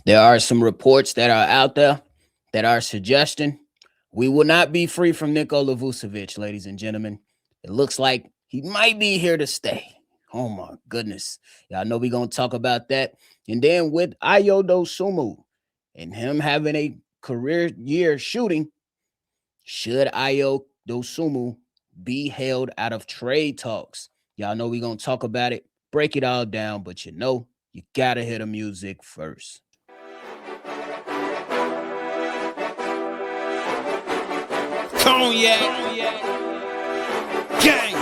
There are some reports that are out there that are suggesting we will not be free from Nikola Vucevic, ladies and gentlemen. It looks like he might be here to stay. Oh my goodness. Y'all know we're going to talk about that. And then with Ayo Dosunmu and him having a career year shooting, should Ayo Dosunmu be held out of trade talks? Y'all know we're going to talk about it, break it all down, but you got to hear the music first. Cognac, gang.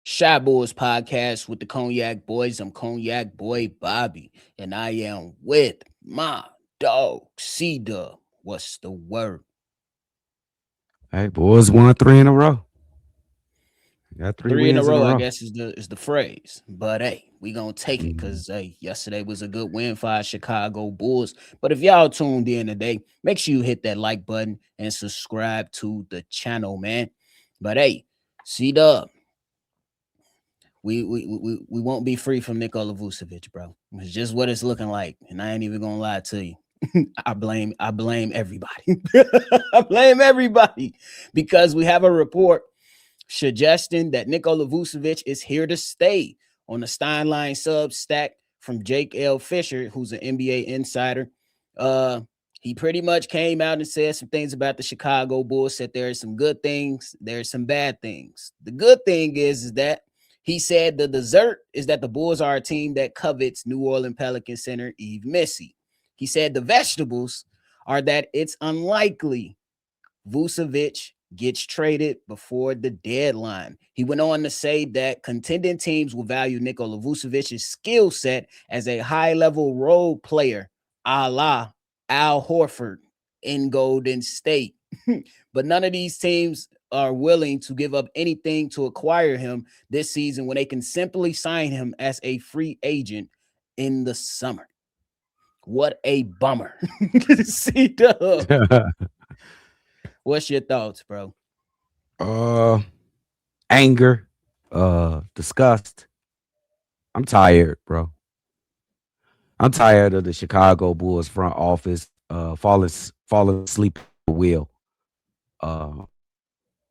Shy Boys podcast with the Cognac Boys. I'm Cognac Boy Bobby, and I am with my dog C Dub. What's the word? Hey, boys, won 3 in a row. Got three Three in a wins in a row, I row. guess is the phrase. But hey, we gonna take it Mhm. because yesterday was a good win for our Chicago Bulls. But if y'all tuned in today, make sure you hit that like button and subscribe to the channel, man. But hey, C Dub, we won't be free from Nikola Vucevic, bro. It's just what it's looking like, and I ain't even gonna lie to you. I blame everybody. I blame everybody because we have a report suggesting that Nikola Vucevic is here to stay on the Steinline Substack from Jake L. Fisher, who's an NBA insider. Uh, he pretty much came out and said some things about the Chicago Bulls. Said there are some good things, there's some bad things. The good thing is that he said the dessert is that the Bulls are a team that covets New Orleans Pelican center Eve Missy. He said the vegetables are that it's unlikely Vucevic gets traded before the deadline. He went on to say that contending teams will value Nikola Vucevic's skill set as a high-level role player, a la Al Horford in Golden State. But none of these teams are willing to give up anything to acquire him this season when they can simply sign him as a free agent in the summer. What a bummer. C Dub, what's your thoughts, bro? uh, Anger, disgust. I'm tired, bro. I'm tired of the Chicago Bulls front office falling asleep at the wheel. Uh,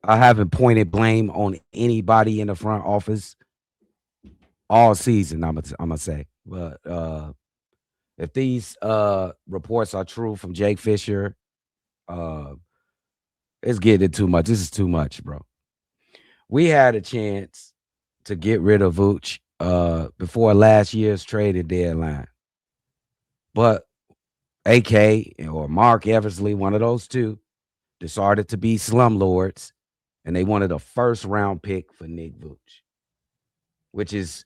I haven't pointed blame on anybody in the front office all season. I'm gonna say, but if these reports are true from Jake Fisher, uh, it's getting too much. This is too much, bro. We had a chance to get rid of Vooch before last year's trading deadline. But AK or Mark Eversley, one of those two, decided to be slumlords, and they wanted a first round pick for Nick Vooch, which is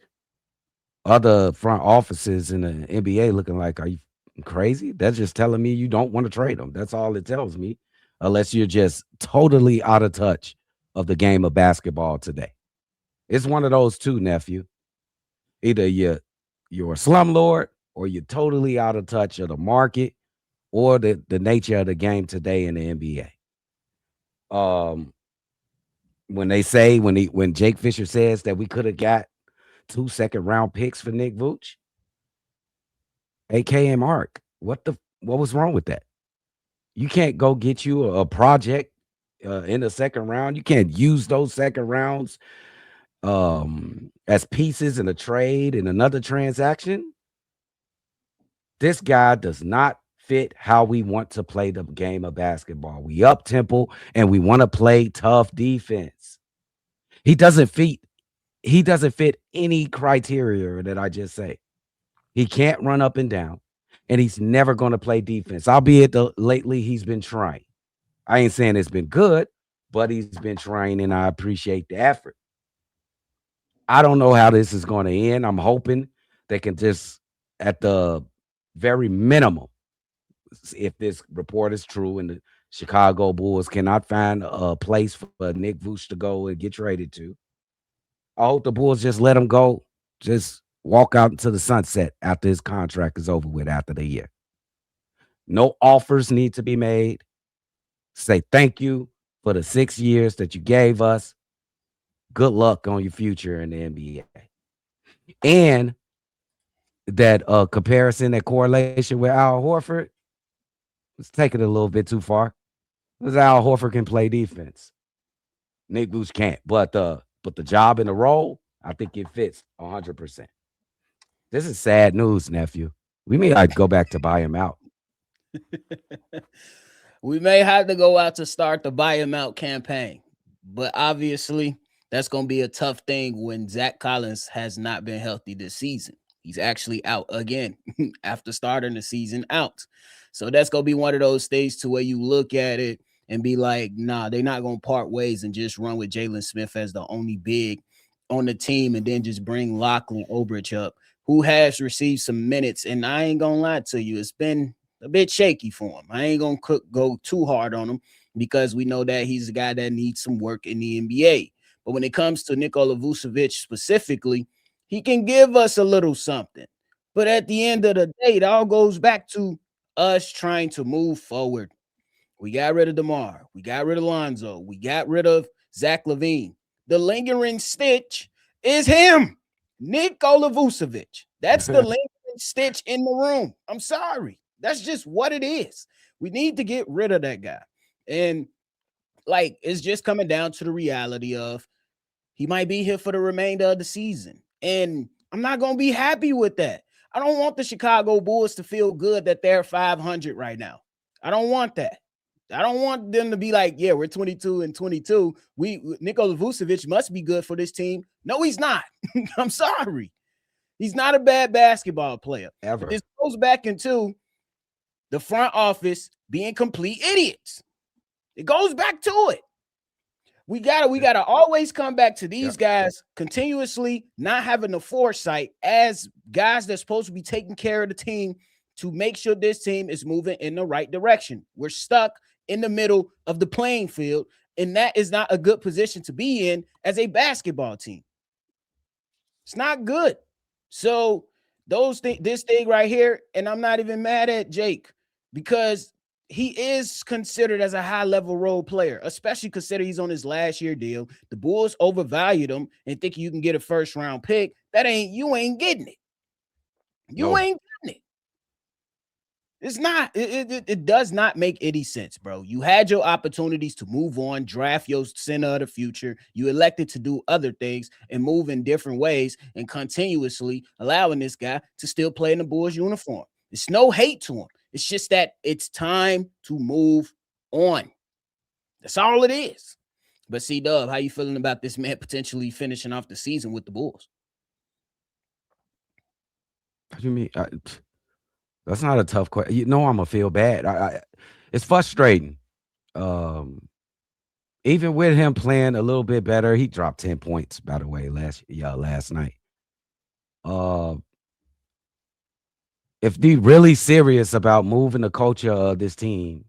other front offices in the NBA looking like, are you crazy? That's just telling me you don't want to trade them. That's all it tells me, unless you're just totally out of touch of the game of basketball today. It's one of those two, nephew. Either you're a slumlord or you're totally out of touch of the market or the nature of the game today in the NBA. When they say when Jake Fisher says that we could have got 2 second-round picks for Nick Vooch, AK and Mark, what was wrong with that? You can't go get you a project in the second round. You can't use those second rounds as pieces in a trade in another transaction. This guy does not fit how we want to play the game of basketball. We up tempo and we want to play tough defense. He doesn't fit. He doesn't fit any criteria that I just say. He can't run up and down, and he's never going to play defense. Albeit lately he's been trying. I ain't saying it's been good, but he's been trying, and I appreciate the effort. I don't know how this is going to end. I'm hoping they can just, at the very minimum, if this report is true and the Chicago Bulls cannot find a place for Nick Vooch to go and get traded to, I hope the Bulls just let him go just walk out into the sunset after his contract is over with after the year. No offers need to be made. Say thank you for the 6 years that you gave us. Good luck on your future in the NBA. And that comparison, that correlation with Al Horford, let's take it a little bit too far. Because Al Horford can play defense. Nick Vooch can't. But the job and the role, I think it fits 100%. This is sad news, nephew. We may like go back to buy him out. We may have to go out to start the buy him out campaign, but obviously that's going to be a tough thing when Zach Collins has not been healthy this season. He's actually out again after starting the season out. So that's going to be one of those things to where you look at it and be like, nah, they're not going to part ways and just run with Jalen Smith as the only big on the team and then just bring Lachlan Obridge up, who has received some minutes. And I ain't going to lie to you, it's been a bit shaky for him. I ain't going to go too hard on him because we know that he's a guy that needs some work in the NBA. But when it comes to Nikola Vucevic specifically, he can give us a little something. But at the end of the day, it all goes back to us trying to move forward. We got rid of DeMar. We got rid of Lonzo. We got rid of Zach LaVine. The lingering stitch is him, Nikola Vucevic. That's the lingering stitch in the room. I'm sorry. That's just what it is. We need to get rid of that guy. And like, it's just coming down to the reality of he might be here for the remainder of the season. And I'm not going to be happy with that. I don't want the Chicago Bulls to feel good that they're 500 right now. I don't want that. I don't want them to be like, yeah, we're 22-22. Nikola Vucevic must be good for this team. No, he's not. I'm sorry. He's not a bad basketball player. Ever. This goes back into the front office being complete idiots. It goes back to it. We gotta always come back to these guys continuously not having the foresight as guys that's supposed to be taking care of the team to make sure this team is moving in the right direction. We're stuck in the middle of the playing field, and that is not a good position to be in as a basketball team. It's not good. So this thing right here, and I'm not even mad at Jake because he is considered as a high-level role player, especially considering he's on his last year deal. The Bulls overvalued him and think you can get a first-round pick. You ain't getting it. You ain't getting it. It's not. It does not make any sense, bro. You had your opportunities to move on, draft your center of the future. You elected to do other things and move in different ways and continuously allowing this guy to still play in the Bulls uniform. It's no hate to him. It's just that it's time to move on. That's all it is. But C-Dub, how you feeling about this man potentially finishing off the season with the Bulls? What do you mean? That's not a tough question. You know I'm going to feel bad. It's frustrating. Even with him playing a little bit better, he dropped 10 points, by the way, last night. If they're really serious about moving the culture of this team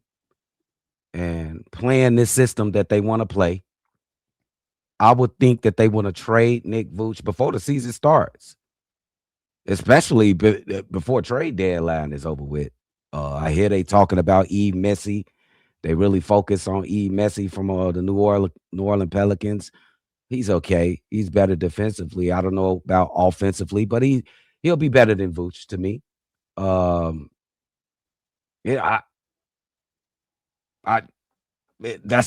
and playing this system that they want to play, I would think that they want to trade Nick Vooch before the season starts, especially before trade deadline is over with. I hear they talking about E. Messi. They really focus on E. Messi from the New Orleans Pelicans. He's okay. He's better defensively. I don't know about offensively, but he'll be better than Vooch to me. That's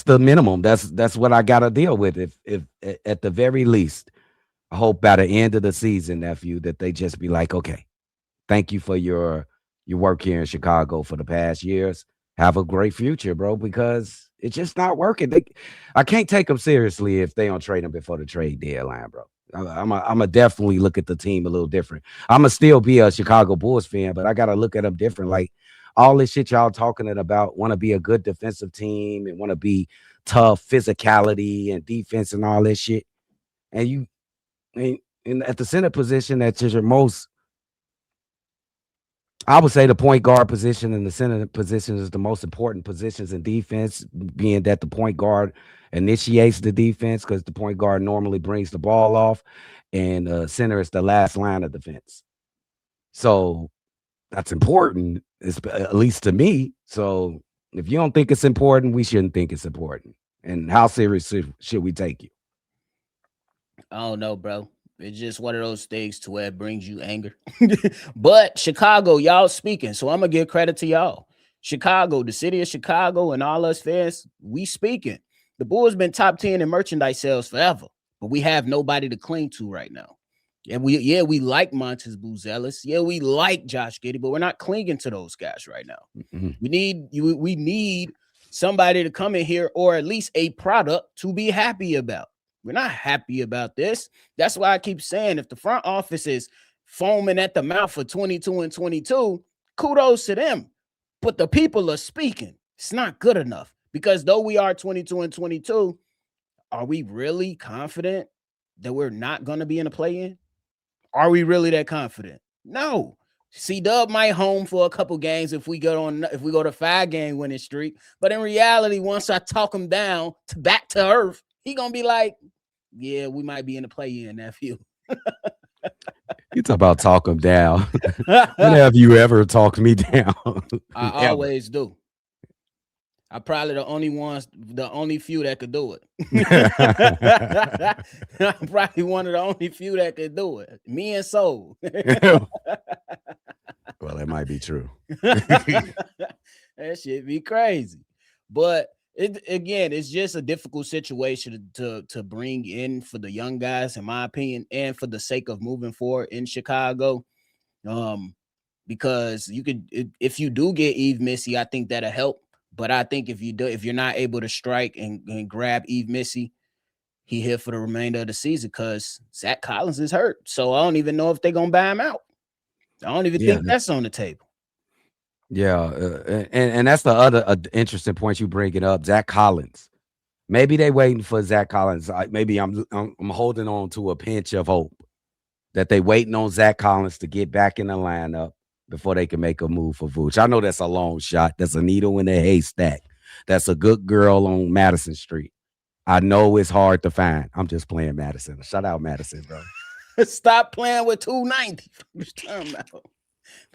the minimum. That's what I gotta deal with. If at the very least, I hope by the end of the season, nephew, that they just be like, okay, thank you for your work here in Chicago for the past years. Have a great future, bro, because it's just not working. I can't take them seriously if they don't trade them before the trade deadline, bro. I'm a definitely look at the team a little different. I'm going to still be a Chicago Bulls fan, but I got to look at them different. Like all this shit y'all talking about, want to be a good defensive team and want to be tough, physicality and defense and all this shit. And at the center position, that's just your most I would say the point guard position and the center position is the most important positions in defense, being that the point guard initiates the defense because the point guard normally brings the ball off, and center is the last line of defense. So that's important, at least to me. So if you don't think it's important, we shouldn't think it's important. And how serious should we take you? I don't know, bro. It's just one of those things to where it brings you anger. But Chicago, y'all speaking. So I'm gonna give credit to y'all. Chicago, the city of Chicago, and all us fans, we speaking. The Bulls been top 10 in merchandise sales forever, but we have nobody to cling to right now. We like Montes Buzelis. Yeah, we like Josh Giddey, but we're not clinging to those guys right now. Mhm. We need somebody to come in here, or at least a product to be happy about. We're not happy about this. That's why I keep saying, if the front office is foaming at the mouth for 22 and 22, kudos to them. But the people are speaking. It's not good enough, because though we are 22 and 22, are we really confident that we're not going to be in a play-in? Are we really that confident? No. C Dub might home for a couple games if we go to 5-game winning streak. But in reality, once I talk him down to back to earth, he gonna be like, yeah, we might be in the play-in, nephew. You talk about talk them down. When I have you ever talked me down? Ever. always do. I probably the only few that could do it. I'm probably one of the only few that could do it. Me and Soul. Well, that might be true. That shit be crazy. But it's just a difficult situation to bring in for the young guys, in my opinion, and for the sake of moving forward in Chicago. Um, because if you do get Eve Missy, I think that'll help. But I think if you're not able to strike and grab Eve Missy, he here for the remainder of the season, because Zach Collins is hurt. So I don't even know if they're gonna buy him out. I don't even Yeah, think that's on the table. yeah, and that's the other interesting point you bring it up. Zach Collins. Maybe they waiting for Zach Collins. Maybe I'm holding on to a pinch of hope that they waiting on Zach Collins to get back in the lineup before they can make a move for Vooch. I know that's a long shot. That's a needle in a haystack. That's a good girl on Madison Street. I know it's hard to find. I'm just playing Madison. Shout out Madison, bro. Stop playing with 290.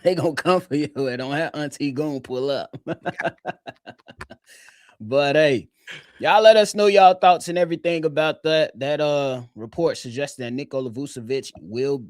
They gonna come for you and don't have Auntie Goon pull up. But hey, y'all let us know y'all thoughts and everything about that report suggesting that Nikola Vucevic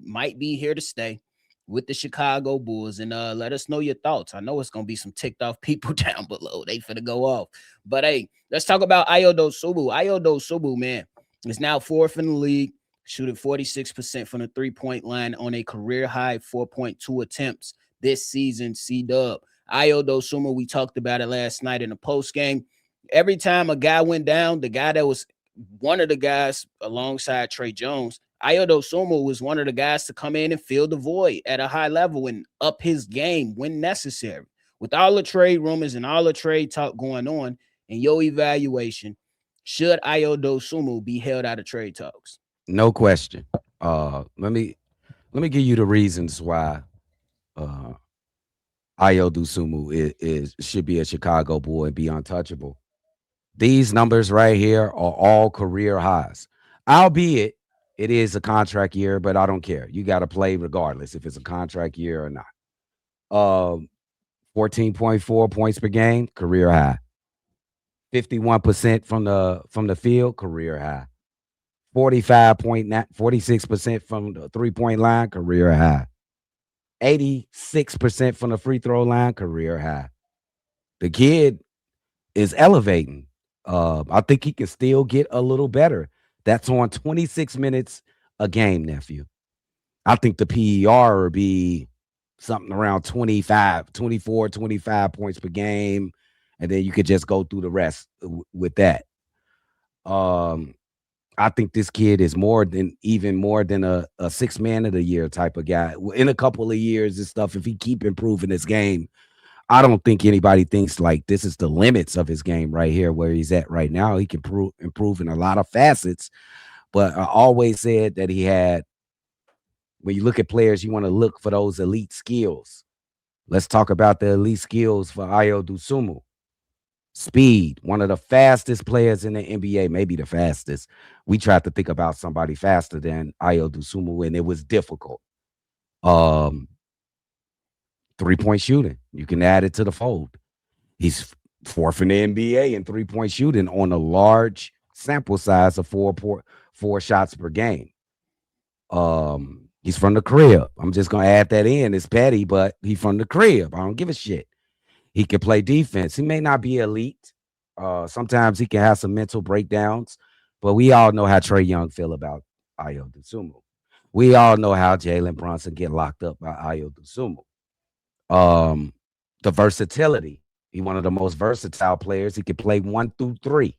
might be here to stay with the Chicago Bulls, and let us know your thoughts. I know it's gonna be some ticked off people down below. They finna go off. But hey, let's talk about Ayo Dosunmu. Ayo Dosunmu, man, is now 4th in the league, shooting 46% from the 3-point line on a career high 4.2 attempts this season. C-Dub. Ayo Dosunmu, we talked about it last night in the post game. Every time a guy went down, the guy that was one of the guys alongside Trey Jones, Ayo Dosunmu was one of the guys to come in and fill the void at a high level and up his game when necessary. With all the trade rumors and all the trade talk going on, in your evaluation, should Ayo Dosunmu be held out of trade talks? No question. Let me give you the reasons why Ayo Dosunmu should be a Chicago Bull and be untouchable. These numbers right here are all career highs. Albeit it is a contract year, but I don't care. You got to play regardless if it's a contract year or not. 14.4 points per game, career high. 51% from the field, career high. 46% from the 3-point line, career high. 86% from the free throw line, career high. The kid is elevating. I think he can still get a little better. That's on 26 minutes a game, nephew. I think the PER would be something around 25, 24, 25 points per game. And then you could just go through the rest with that. I think this kid is even more than a 6 man of the year type of guy. In a couple of years and stuff, if he keep improving his game, I don't think anybody thinks like this is the limits of his game right here, where he's at right now. He can improve in a lot of facets. But I always said that he had, when you look at players, you want to look for those elite skills. Let's talk about the elite skills for Ayo Dosunmu. Speed, one of the fastest players in the NBA, maybe the fastest. We tried to think about somebody faster than Ayo Dosunmu, and it was difficult. Um, 3-point shooting, you can add it to the fold. He's fourth in the NBA in 3-point shooting on a large sample size of four shots per game. He's from the crib. I'm just gonna add that in. It's petty, but he's from the crib. I don't give a shit. He can play defense. He may not be elite. Sometimes he can have some mental breakdowns, but we all know how Trae Young feel about Ayo Dosunmu. We all know how Jalen Brunson get locked up by Ayo Dosunmu. The versatility. He one of the most versatile players. He can play 1 through 3.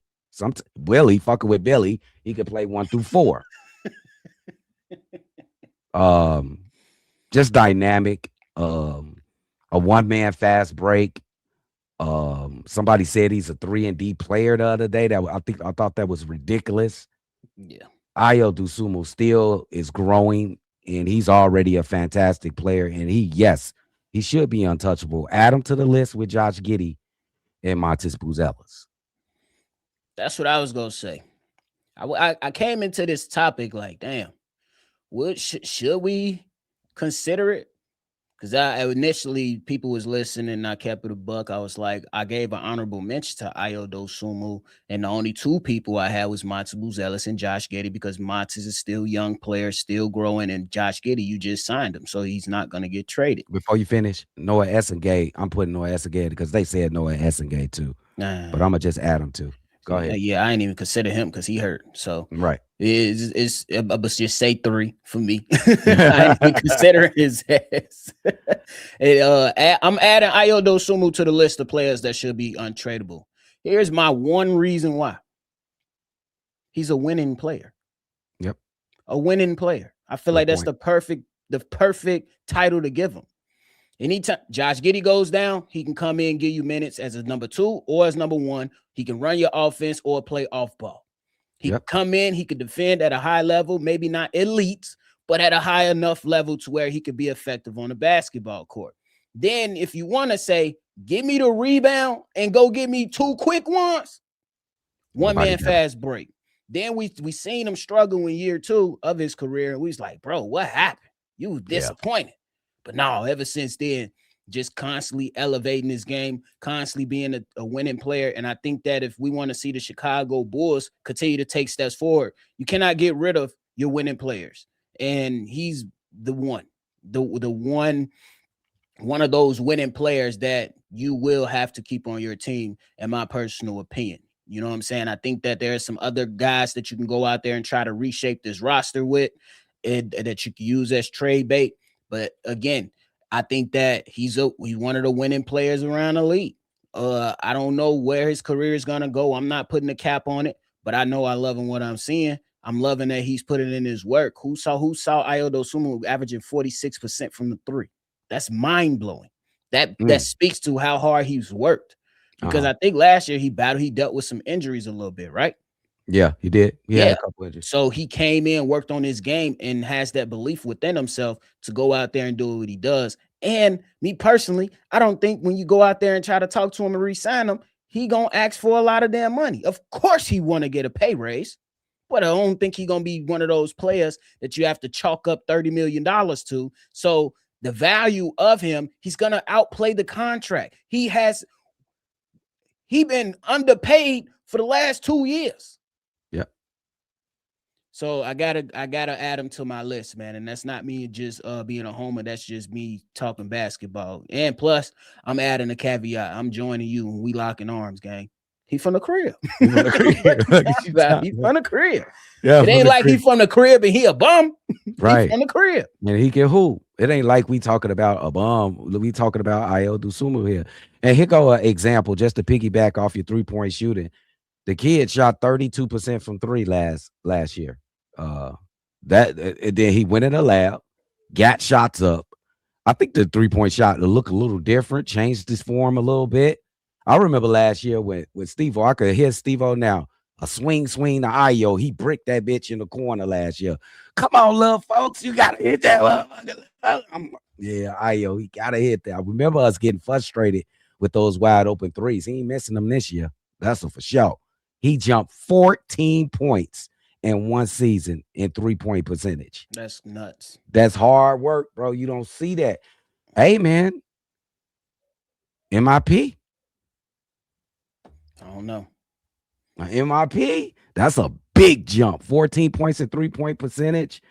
Willie fucking with Billy, he could play 1 through 4. Just dynamic. A one-man fast break. Somebody said he's a 3-and-D player the other day. I thought that was ridiculous. Yeah. Ayo Dosunmu still is growing, and he's already a fantastic player. And he should be untouchable. Add him to the list with Josh Giddey and Montes Buzelis. That's what I was gonna say. I came into this topic like, damn, should we consider it? Because I initially people was listening, and I kept it a buck. I was like, I gave an honorable mention to Ayo Dosunmu, and the only two people I had was Montes Buzelis and Josh Giddey, because Montes is a still young player, still growing, and Josh Giddey, you just signed him, so he's not gonna get traded. Before you finish, Noah Essengate, I'm putting Noah Essengate because they said Noah Essengate too, but I'm gonna just add him too. Go ahead. Yeah, I ain't even consider him because he hurt. So right, it's just say 3 for me. I ain't even considering his ass. I'm adding Ayo Dosunmu to the list of players that should be untradeable. Here's my one reason why. He's a winning player. Yep, a winning player. I feel like that's the perfect title to give him. Anytime Josh Giddey goes down, he can come in and give you minutes as a number 2 or as number 1. He can run your offense or play off ball. He can come in, he could defend at a high level, maybe not elite, but at a high enough level to where he could be effective on the basketball court. Then if you want to say, give me the rebound and go get me 2 quick ones, one-man fast break. Then we seen him struggle in year 2 of his career, and we was like, bro, what happened? You was disappointed. But no, ever since then, just constantly elevating his game, constantly being a winning player. And I think that if we want to see the Chicago Bulls continue to take steps forward, you cannot get rid of your winning players. And he's the one of those winning players that you will have to keep on your team, in my personal opinion. You know what I'm saying? I think that there are some other guys that you can go out there and try to reshape this roster with, and that you can use as trade bait. But again, I think that he's one of the winning players around the league. I don't know where his career is gonna go. I'm not putting a cap on it, but I know I love what I'm seeing. I'm loving that he's putting in his work. Who saw Ayo Dosunmu averaging 46% from the 3? That's mind blowing. That speaks to how hard he's worked. Because I think last year he dealt with some injuries a little bit, right? Yeah, he did. He had a couple injuries. So he came in, worked on his game, and has that belief within himself to go out there and do what he does. And me personally, I don't think when you go out there and try to talk to him and re-sign him, he gonna ask for a lot of damn money. Of course he want to get a pay raise, but I don't think he gonna be one of those players that you have to chalk up $30 million to. So the value of him, he's gonna outplay the contract. He been underpaid for the last 2 years. So I gotta add him to my list, man. And that's not me just being a homer. That's just me talking basketball. And plus, I'm adding a caveat. I'm joining you and we locking arms, gang. He from the crib. He's from the crib. Yeah, it ain't like he from the crib and he a bum. Right. He from the crib. And he can hoop. It ain't like we talking about a bum. We talking about Ayo Dosunmu here. And here go an example just to piggyback off your 3-point shooting. The kid shot 32% from 3 last year. Then he went in the lab, got shots up. I think the 3-point shot will look a little different, changed his form a little bit. I remember last year with Steve-O, I could hear Steve-O now. A swing to Ayo. He bricked that bitch in the corner last year. Come on, little folks, you gotta hit that. Yeah, Ayo, he gotta hit that. I remember us getting frustrated with those wide open threes. He ain't missing them this year. That's for sure. He jumped 14 points in one season in 3-point percentage. That's nuts. That's hard work, bro. You don't see that. Hey, man, MIP, I don't know. MIP, that's a big jump. 14 points in 3-point percentage.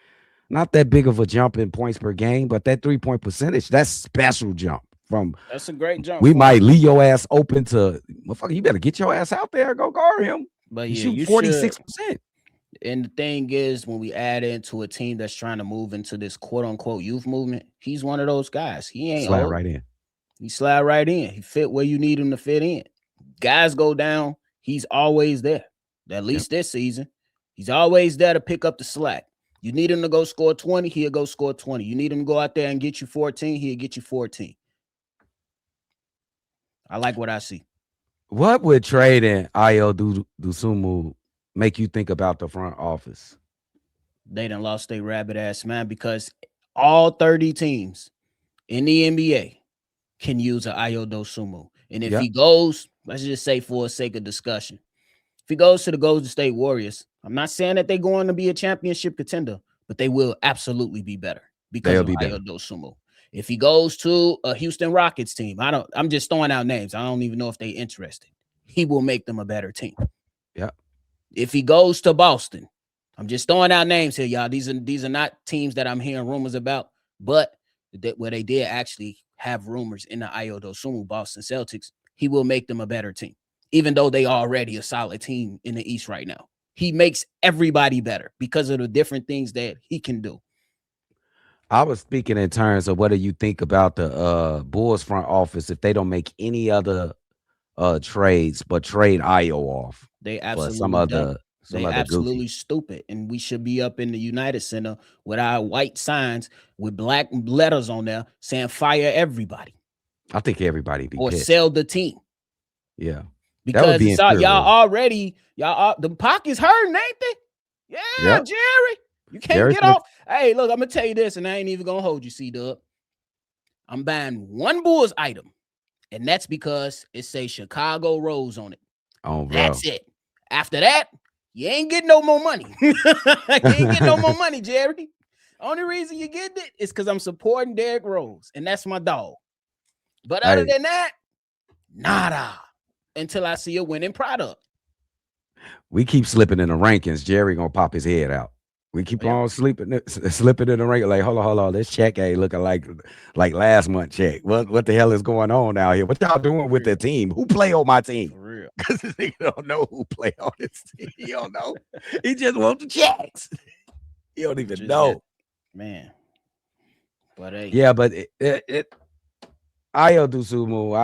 Not that big of a jump in points per game, but that 3-point percentage, that's special jump from. That's a great jump. We for might him. leave your ass open to motherfucker. You better get your ass out there and go guard him. But You yeah, shoot you 46%. should. And the thing is, when we add into a team that's trying to move into this quote unquote youth movement, he's one of those guys. He ain't Slide old. right in. He slide right in. He fit where you need him to fit in. Guys go down, he's always there. At least this season, he's always there to pick up the slack. You need him to go score 20, he'll go score 20. You need him to go out there and get you 14, he'll get you 14. I like what I see. What would trading Ayo Dosunmu make you think about the front office? They done lost their rabbit ass mind because all 30 teams in the NBA can use an Ayo Dosunmu. And if he goes, let's just say for the sake of discussion, if he goes to the Golden State Warriors, I'm not saying that they're going to be a championship contender, but they will absolutely be better because of Ayo Dosunmu. If he goes to a Houston Rockets team, I'm just throwing out names. I don't even know if they're interested. He will make them a better team. Yeah. If he goes to Boston, I'm just throwing out names here, y'all. These are not teams that I'm hearing rumors about, but where they did actually have rumors in the Ayo Dosunmu Boston Celtics, he will make them a better team, even though they already a solid team in the East right now. He makes everybody better because of the different things that he can do. I was speaking in terms of what do you think about the Bulls front office if they don't make any other trades but trade Ayo off. They absolutely some other absolutely goofy. Stupid. And we should be up in the United Center with our white signs with black letters on there saying fire everybody. I think everybody be or pissed. Sell the team. Yeah. Because the pockets hurting, ain't they? Yeah, Jerry. You can't get off. Hey, look, I'm gonna tell you this, and I ain't even gonna hold you, C-Dub. I'm buying one Bulls item, and that's because it says Chicago Rose on it. Oh, bro. That's it. After that, you ain't getting no more money. You ain't getting no more money, Jerry. Only reason you getting it is because I'm supporting Derrick Rose, and that's my dog. But other than that, nada. Until I see a winning product. We keep slipping in the rankings. Jerry gonna pop his head out. We keep on slipping in the ranking. Like, hold on. This check ain't looking like last month check. What the hell is going on out here? What y'all doing with the team? Who play on my team? For real. Because he don't know who play on his team. He don't know. He just wants the checks. He don't even know. Man. But hey. Yeah, but it Ayo Dosunmu,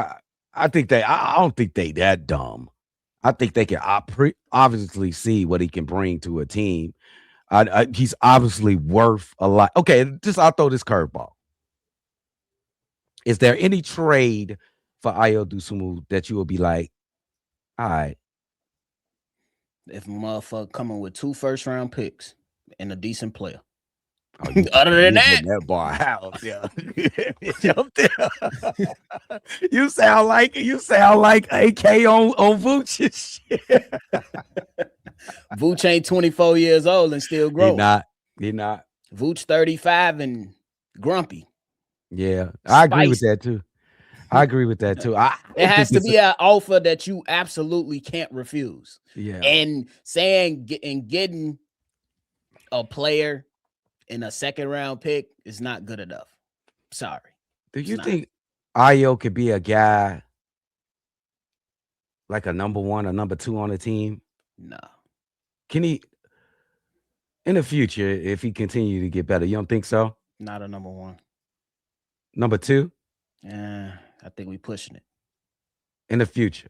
I think I don't think they that dumb. I think they can obviously see what he can bring to a team. He's obviously worth a lot. Okay, I'll throw this curveball. Is there any trade for Ayo Dosunmu that you will be like, all right? If a motherfucker coming with 2 first-round picks and a decent player. Oh, other than that bar out, yeah. You sound like AK on Vooch. Vooch ain't 24 years old and still growing. He not. Vooch 35 and grumpy. Yeah, I agree with that too. It has to be an offer that you absolutely can't refuse. Yeah, and getting a player in a 2nd-round pick is not good enough. Sorry. Do you think Ayo could be a guy like a number 1 or number 2 on the team? No. Can he in the future if he continue to get better? You don't think so? Not a number 1. Number 2? Yeah, I think we pushing it. In the future?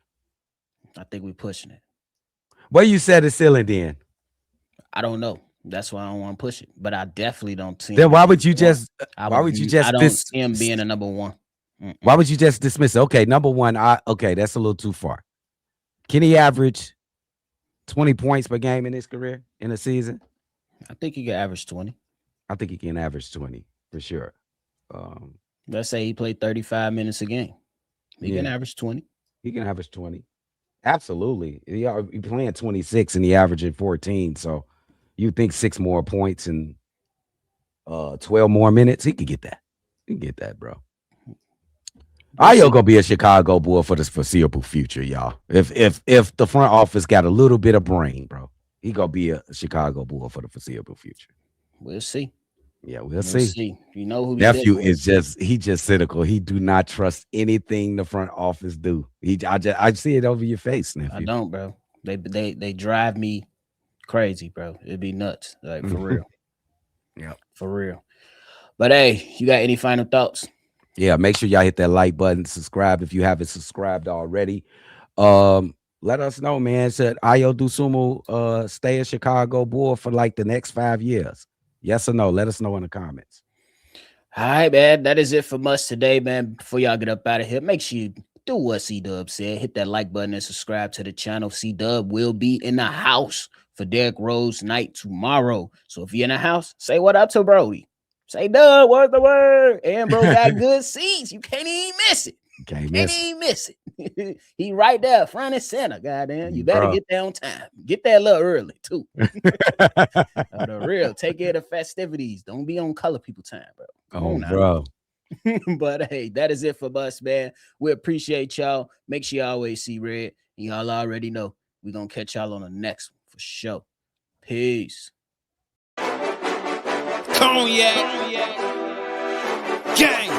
I think we pushing it. Where you set the ceiling then? I don't know. That's why I don't want to push it. But I definitely don't see. Then why would you just? I don't see him being a number 1. Why would you just dismiss it? Okay, number 1. Okay, that's a little too far. Can he average 20 points per game in his career in a season? I think he can average 20. I think he can average 20 for sure. Let's say he played 35 minutes a game. He can average 20. He can average 20. Absolutely. He playing 26 and he averaging 14. So you think 6 more points and 12 more minutes? He could get that. He can get that, bro. Ayo gonna be a Chicago Bull for the foreseeable future, y'all. If the front office got a little bit of brain, bro, he gonna be a Chicago Bull for the foreseeable future. We'll see. Yeah, we'll see. You know who nephew is just cynical. He do not trust anything the front office do. I see it over your face, nephew. I don't, bro. They drive me crazy, bro. It'd be nuts, like for real. Yeah, for real. But hey, you got any final thoughts? Yeah, make sure y'all hit that like button, subscribe if you haven't subscribed already. Let us know, man. Should Ayo Dosunmu stay a Chicago Bull for like the next 5 years? Yes or no? Let us know in the comments. All right, man. That is it from us today, man. Before y'all get up out of here, make sure you do what C-Dub said. Hit that like button and subscribe to the channel. C-Dub will be in the house for Derrick Rose night tomorrow. So if you're in the house, say what up to Brody. Say, Dub, what's the word? And bro got good seats. You can't even miss it. Can't even miss it. He right there, front and center. Goddamn, you better get there on time. Get there a little early too. The real. Take care of the festivities. Don't be on color people time, bro. Come on now. Bro. But hey, that is it for us, man. We appreciate y'all. Make sure you always see red. Y'all already know we're gonna catch y'all on the next one for sure. Peace. Cognac. Gang.